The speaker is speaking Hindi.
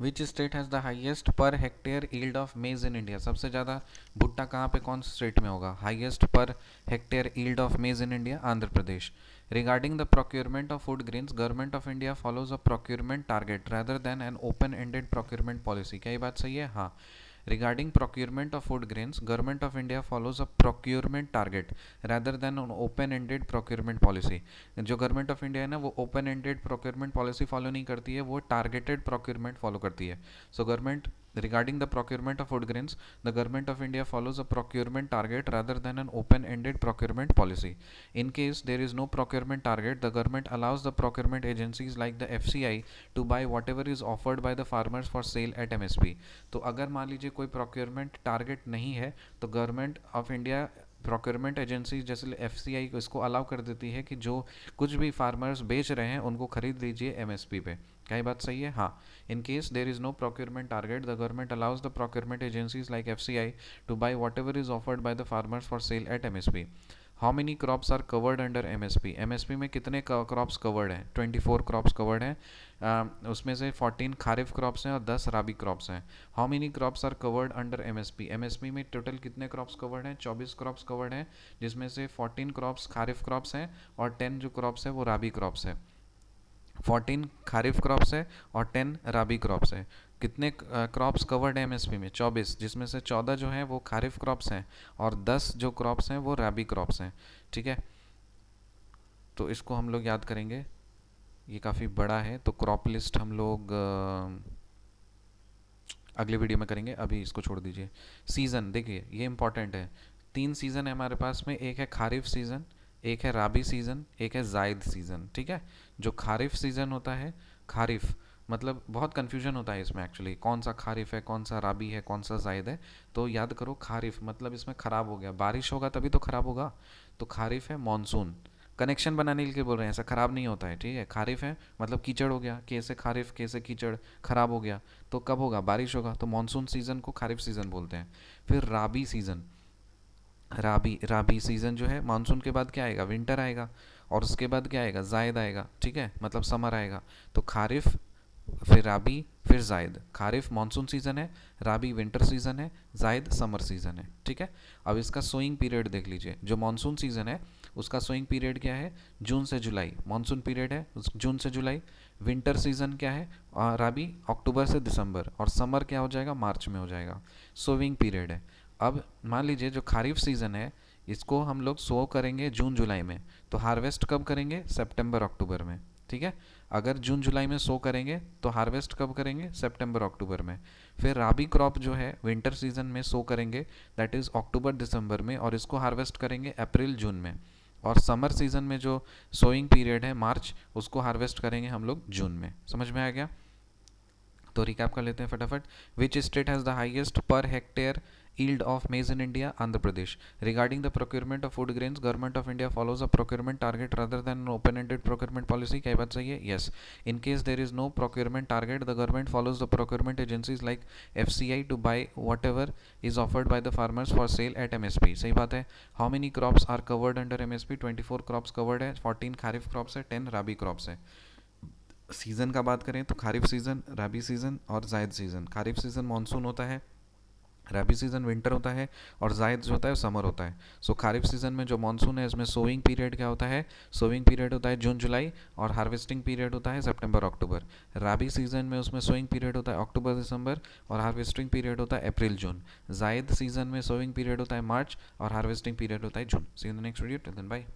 Which state has the highest per hectare yield of maize in India? सबसे ज़्यादा भुट्टा कहाँ पे कौन से स्टेट में होगा? Highest per hectare yield of maize in India, Andhra Pradesh. Regarding the procurement of food grains, government of India follows a procurement target rather than an open ended procurement policy. क्या ये बात सही है? हाँ। Regarding procurement of food grains, Government of India follows a procurement target rather than an open-ended procurement policy. जो गवर्नमेंट ऑफ इंडिया है ना, वो open ended procurement policy follow नहीं करती है, वो टारगेटेड प्रोक्योरमेंट फॉलो करती है. So government regarding the procurement of food grains, the government of India follows a procurement target rather than an open-ended procurement policy. In case there is no procurement target, the government allows the procurement agencies like the FCI to buy whatever is offered by the farmers for sale at MSP. तो अगर मान लीजिए कोई प्रोक्योरमेंट टारगेट नहीं है, तो government of India procurement agency जैसे FCI को इसको अलाउ कर देती है कि जो कुछ भी फार्मर्स बेच रहे हैं उनको खरीद लीजिए MSP पे. क्या ये बात सही है? हाँ. In case there is no procurement target, the government allows the procurement agencies like FCI to buy whatever is offered by the farmers for sale at MSP. How many crops are covered under MSP? MSP में कितने क्रॉप्स कवर्ड हैं? 24 क्रॉप्स कवर्ड हैं. उसमें से 14 खारिफ क्रॉप्स हैं और 10 राबी क्रॉप्स हैं. How many crops are covered under MSP? MSP में टोटल कितने क्रॉप्स कवर्ड हैं? 24 क्रॉप्स कवर्ड हैं, जिसमें से 14 क्रॉप्स खारिफ क्रॉप्स हैं और 10 जो क्रॉप्स हैं वो राबी क्रॉप्स हैं. 14 खारिफ क्रॉप्स है और 10 राबी क्रॉप्स है. कितने क्रॉप्स कवर्ड है MSP में? 24, जिसमें से 14 जो हैं वो खारिफ क्रॉप्स हैं और 10 जो क्रॉप्स हैं वो राबी क्रॉप्स हैं. ठीक है, तो इसको हम लोग याद करेंगे, ये काफ़ी बड़ा है, तो क्रॉप लिस्ट हम लोग अगले वीडियो में करेंगे, अभी इसको छोड़ दीजिए. सीज़न देखिए, ये इंपॉर्टेंट है. 3 सीज़न है हमारे पास में, एक है खारिफ सीज़न, एक है राबी सीज़न, एक है जायद सीज़न. ठीक है, जो खारिफ सीज़न होता है, खारिफ मतलब बहुत कन्फ्यूजन होता है इसमें एक्चुअली, कौन सा खारिफ है, कौन सा राबी है, कौन सा जायद है. तो याद करो, खारिफ मतलब इसमें ख़राब हो गया, बारिश होगा तभी तो ख़राब होगा. तो खारिफ है मानसून, कनेक्शन बनाने के लिए बोल रहे हैं, ऐसा ख़राब नहीं होता है. ठीक है, खारिफ है मतलब कीचड़ हो गया, कैसे खारिफ कैसे कीचड़, ख़राब हो गया. तो कब होगा? बारिश होगा. तो मानसून सीज़न को खारिफ सीज़न बोलते हैं. फिर राबी सीज़न, राबी सीज़न जो है, मानसून के बाद क्या आएगा? विंटर आएगा. और उसके बाद क्या आएगा? जायद आएगा. ठीक है, मतलब समर आएगा. तो खारिफ, फिर राबी, फिर जायद. खारिफ मानसून सीज़न है, राबी विंटर सीज़न है, जायद समर सीज़न है. ठीक है, अब इसका सोइंग पीरियड देख लीजिए. जो मानसून सीज़न है उसका सोइंग पीरियड क्या है? जून से जुलाई. मानसून पीरियड है जून से जुलाई. विंटर सीज़न क्या है? राबी अक्टूबर से दिसंबर. और समर क्या हो जाएगा? मार्च में हो जाएगा. सोइंग पीरियड है. अब मान लीजिए जो खारिफ सीज़न है इसको हम लोग सो करेंगे जून जुलाई में, तो हार्वेस्ट कब करेंगे? सितंबर अक्टूबर में. ठीक है, अगर जून जुलाई में सो करेंगे तो हार्वेस्ट कब करेंगे? सितंबर अक्टूबर में. फिर राबी क्रॉप जो है विंटर सीजन में सो करेंगे, दैट इज़ अक्टूबर दिसंबर में, और इसको हार्वेस्ट करेंगे अप्रैल जून में. और समर सीजन में जो सोइंग पीरियड है मार्च, उसको हार्वेस्ट करेंगे हम लोग जून में. समझ में आ गया? तो रिकैप कर लेते हैं फटाफट. विच state has the highest per hectare yield of maize in India? Andhra Pradesh. Regarding the procurement of food grains, Government of India follows a procurement target rather than an open-ended procurement policy. क्या बात सही है? Yes. In case there is no procurement target, the government follows the procurement agencies like FCI to buy whatever is offered by the farmers for sale at MSP. सही बात है. How many crops are covered under MSP? 24 crops covered है, 14 खारिफ crops है, 10 राबी crops है. सीज़न का बात करें तो खारिफ सीज़न, राबी सीज़न और जायद सीज़न. खारिफ सीज़न मानसून होता है, रबी सीज़न विंटर होता है, और जायद जो होता है समर होता है. सो खारिफ सीज़न में जो मानसून है इसमें सोइंग पीरियड क्या होता है? सोइंग पीरियड होता है जून जुलाई, और हार्वेस्टिंग पीरियड होता है सितंबर अक्टूबर. राबी सीज़न में उसमें सोइंग पीरियड होता है अक्टूबर दिसंबर, और हार्वेस्टिंग पीरियड होता है अप्रैल जून. जायद सीज़न में सोइंग पीरियड होता है मार्च, और हार्वेस्टिंग पीरियड होता है जून. See in the next video, till then bye.